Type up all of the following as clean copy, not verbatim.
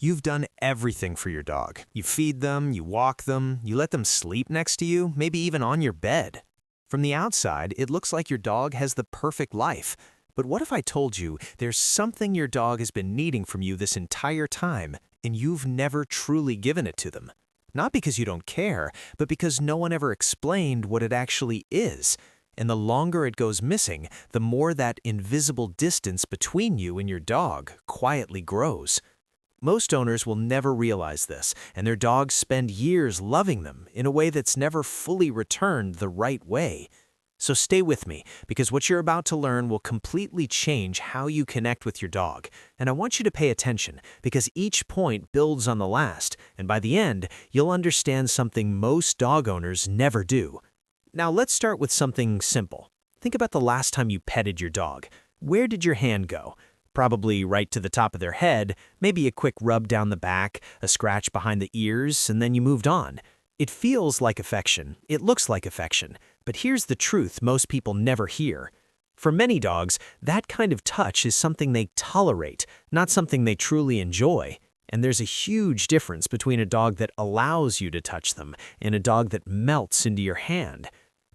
You've done everything for your dog. You feed them, you walk them, you let them sleep next to you, maybe even on your bed. From the outside, it looks like your dog has the perfect life. But what if I told you there's something your dog has been needing from you this entire time, and you've never truly given it to them? Not because you don't care, but because no one ever explained what it actually is. And the longer it goes missing, the more that invisible distance between you and your dog quietly grows. Most owners will never realize this, and their dogs spend years loving them in a way that's never fully returned the right way. So stay with me, because what you're about to learn will completely change how you connect with your dog. And I want you to pay attention, because each point builds on the last, and by the end, you'll understand something most dog owners never do. Now let's start with something simple. Think about the last time you petted your dog. Where did your hand go? Probably right to the top of their head, maybe a quick rub down the back, a scratch behind the ears, and then you moved on. It feels like affection, it looks like affection, but here's the truth most people never hear. For many dogs, that kind of touch is something they tolerate, not something they truly enjoy. And there's a huge difference between a dog that allows you to touch them and a dog that melts into your hand.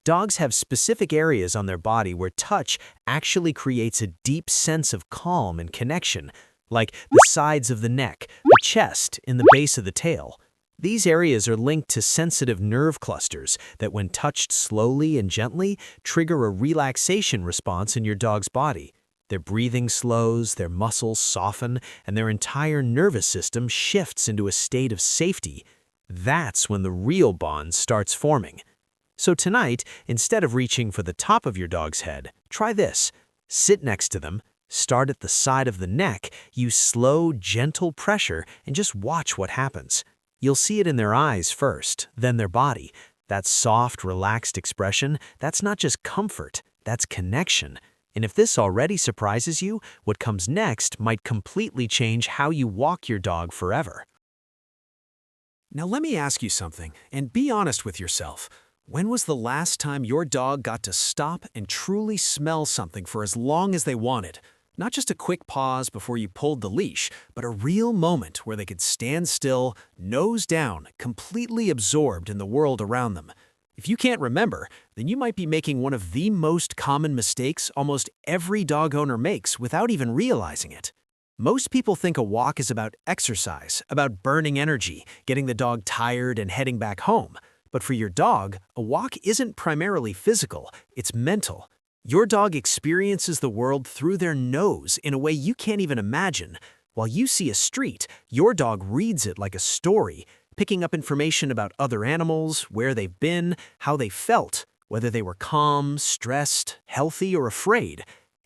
Dogs have specific areas on their body where touch actually creates a deep sense of calm and connection, like the sides of the neck, the chest, and the base of the tail. These areas are linked to sensitive nerve clusters that, when touched slowly and gently, trigger a relaxation response in your dog's body. Their breathing slows, their muscles soften, and their entire nervous system shifts into a state of safety. That's when the real bond starts forming. So tonight, instead of reaching for the top of your dog's head, try this. Sit next to them, start at the side of the neck, use slow, gentle pressure, and just watch what happens. You'll see it in their eyes first, then their body. That soft, relaxed expression, that's not just comfort, that's connection. And if this already surprises you, what comes next might completely change how you walk your dog forever. Now let me ask you something, and be honest with yourself. When was the last time your dog got to stop and truly smell something for as long as they wanted? Not just a quick pause before you pulled the leash, but a real moment where they could stand still, nose down, completely absorbed in the world around them. If you can't remember, then you might be making one of the most common mistakes almost every dog owner makes without even realizing it. Most people think a walk is about exercise, about burning energy, getting the dog tired and heading back home. But for your dog, a walk isn't primarily physical, it's mental. Your dog experiences the world through their nose in a way you can't even imagine. While you see a street, your dog reads it like a story, picking up information about other animals, where they've been, how they felt, whether they were calm, stressed, healthy, or afraid.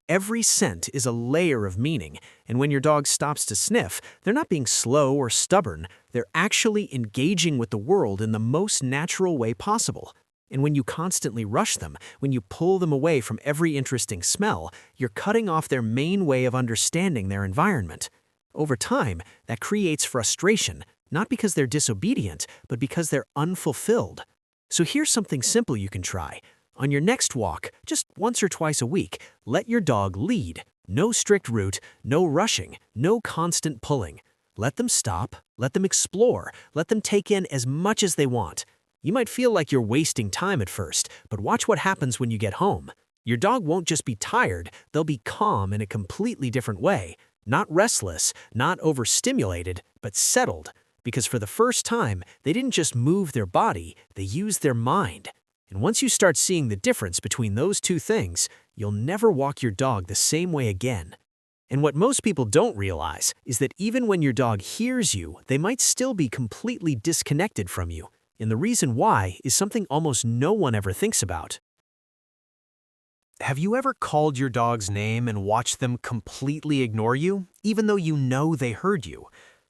Every scent is a layer of meaning, and when your dog stops to sniff, they're not being slow or stubborn, they're actually engaging with the world in the most natural way possible. And when you constantly rush them, when you pull them away from every interesting smell, you're cutting off their main way of understanding their environment. Over time, that creates frustration, not because they're disobedient, but because they're unfulfilled. So here's something simple you can try. On your next walk, just once or twice a week, let your dog lead. No strict route, no rushing, no constant pulling. Let them stop, let them explore, let them take in as much as they want. You might feel like you're wasting time at first, but watch what happens when you get home. Your dog won't just be tired, they'll be calm in a completely different way. Not restless, not overstimulated, but settled. Because for the first time, they didn't just move their body, they used their mind. And once you start seeing the difference between those two things, you'll never walk your dog the same way again. And what most people don't realize is that even when your dog hears you, they might still be completely disconnected from you. And the reason why is something almost no one ever thinks about. Have you ever called your dog's name and watched them completely ignore you, even though you know they heard you?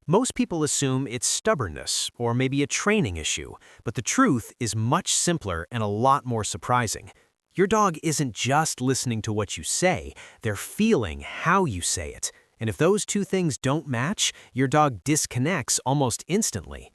Most people assume it's stubbornness or maybe a training issue, but the truth is much simpler and a lot more surprising. Your dog isn't just listening to what you say, they're feeling how you say it. And if those two things don't match, your dog disconnects almost instantly.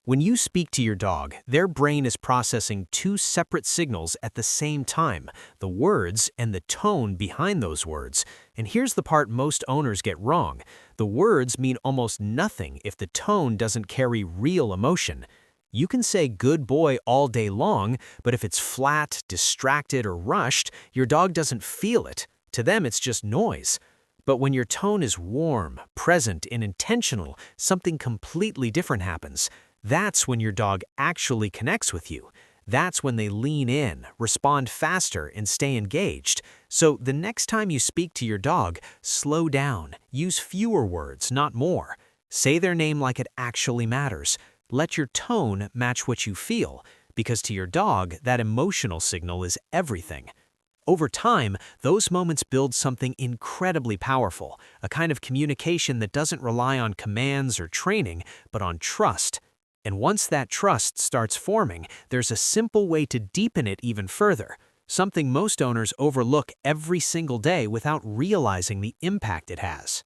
When you speak to your dog, their brain is processing two separate signals at the same time, the words and the tone behind those words. And here's the part most owners get wrong. The words mean almost nothing if the tone doesn't carry real emotion. You can say good boy all day long, but if it's flat, distracted, or rushed, your dog doesn't feel it. To them, it's just noise. But when your tone is warm, present, and intentional, something completely different happens. That's when your dog actually connects with you. That's when they lean in, respond faster, and stay engaged. So the next time you speak to your dog, slow down. Use fewer words, not more. Say their name like it actually matters. Let your tone match what you feel, because to your dog, that emotional signal is everything. Over time, those moments build something incredibly powerful, a kind of communication that doesn't rely on commands or training, but on trust. And once that trust starts forming, there's a simple way to deepen it even further, something most owners overlook every single day without realizing the impact it has.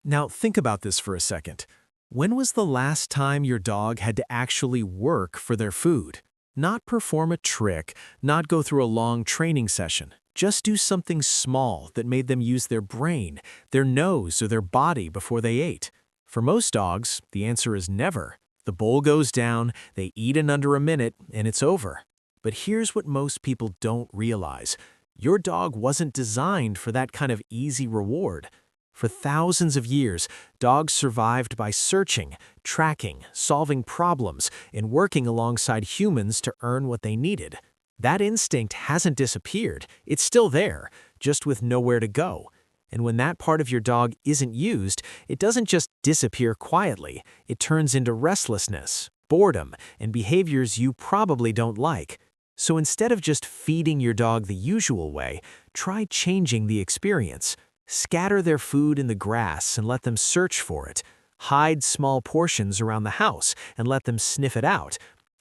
Now think about this for a second. When was the last time your dog had to actually work for their food? Not perform a trick, not go through a long training session. Just do something small that made them use their brain, their nose, or their body before they ate. For most dogs, the answer is never. The bowl goes down, they eat in under a minute, and it's over. But here's what most people don't realize. Your dog wasn't designed for that kind of easy reward. For thousands of years, dogs survived by searching, tracking, solving problems, and working alongside humans to earn what they needed. That instinct hasn't disappeared, it's still there, just with nowhere to go. And when that part of your dog isn't used, it doesn't just disappear quietly. It turns into restlessness, boredom, and behaviors you probably don't like. So instead of just feeding your dog the usual way, try changing the experience. Scatter their food in the grass and let them search for it. Hide small portions around the house and let them sniff it out.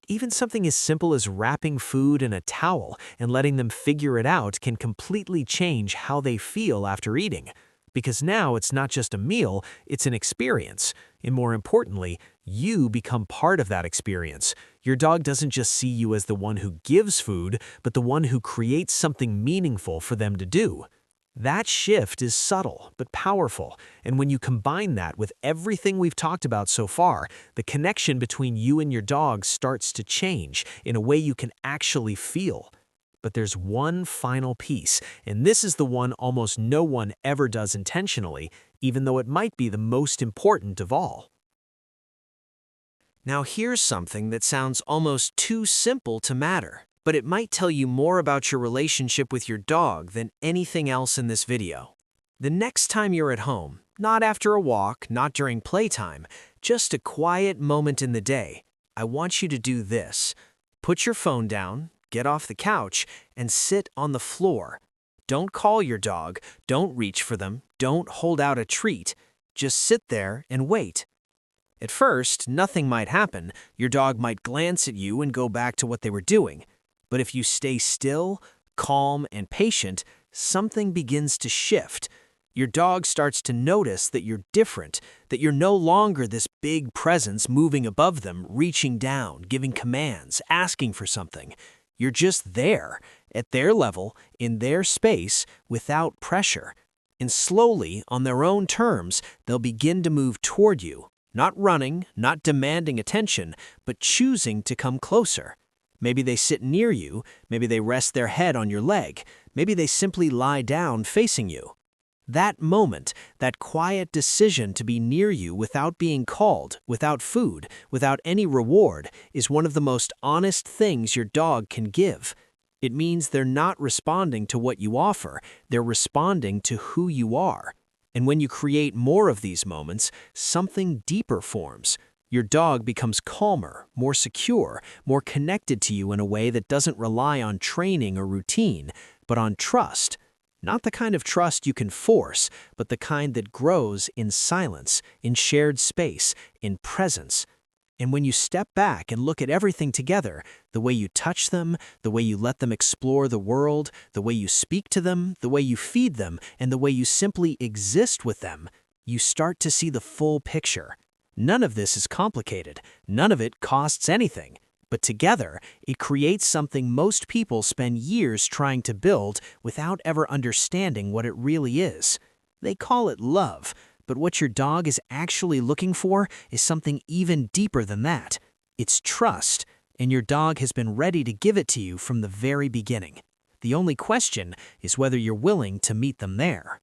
Even something as simple as wrapping food in a towel and letting them figure it out can completely change how they feel after eating. Because now it's not just a meal, it's an experience. And more importantly, you become part of that experience. Your dog doesn't just see you as the one who gives food, but the one who creates something meaningful for them to do. That shift is subtle but powerful, and when you combine that with everything we've talked about so far, the connection between you and your dog starts to change in a way you can actually feel. But there's one final piece, and this is the one almost no one ever does intentionally, even though it might be the most important of all. Now here's something that sounds almost too simple to matter, but it might tell you more about your relationship with your dog than anything else in this video. The next time you're at home, not after a walk, not during playtime, just a quiet moment in the day, I want you to do this. Put your phone down, get off the couch, and sit on the floor. Don't call your dog, don't reach for them, don't hold out a treat. Just sit there and wait. At first, nothing might happen. Your dog might glance at you and go back to what they were doing. But if you stay still, calm, and patient, something begins to shift. Your dog starts to notice that you're different, that you're no longer this big presence moving above them, reaching down, giving commands, asking for something. You're just there, at their level, in their space, without pressure. And slowly, on their own terms, they'll begin to move toward you, not running, not demanding attention, but choosing to come closer. Maybe they sit near you, maybe they rest their head on your leg, maybe they simply lie down facing you. That moment, that quiet decision to be near you without being called, without food, without any reward, is one of the most honest things your dog can give. It means they're not responding to what you offer, they're responding to who you are. And when you create more of these moments, something deeper forms. Your dog becomes calmer, more secure, more connected to you in a way that doesn't rely on training or routine, but on trust. Not the kind of trust you can force, but the kind that grows in silence, in shared space, in presence. And when you step back and look at everything together, the way you touch them, the way you let them explore the world, the way you speak to them, the way you feed them, and the way you simply exist with them, you start to see the full picture. None of this is complicated. None of it costs anything. But together, it creates something most people spend years trying to build without ever understanding what it really is. They call it love, but what your dog is actually looking for is something even deeper than that. It's trust, and your dog has been ready to give it to you from the very beginning. The only question is whether you're willing to meet them there.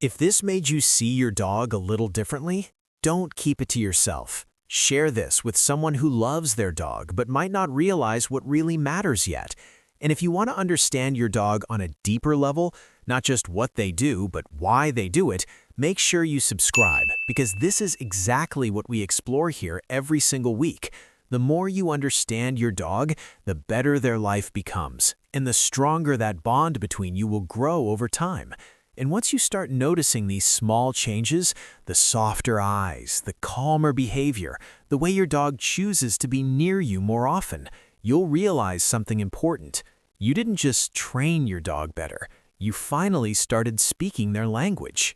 If this made you see your dog a little differently, don't keep it to yourself. Share this with someone who loves their dog but might not realize what really matters yet. And if you want to understand your dog on a deeper level, not just what they do, but why they do it, make sure you subscribe, because this is exactly what we explore here every single week. The more you understand your dog, the better their life becomes, and the stronger that bond between you will grow over time. And once you start noticing these small changes, the softer eyes, the calmer behavior, the way your dog chooses to be near you more often, you'll realize something important. You didn't just train your dog better, you finally started speaking their language.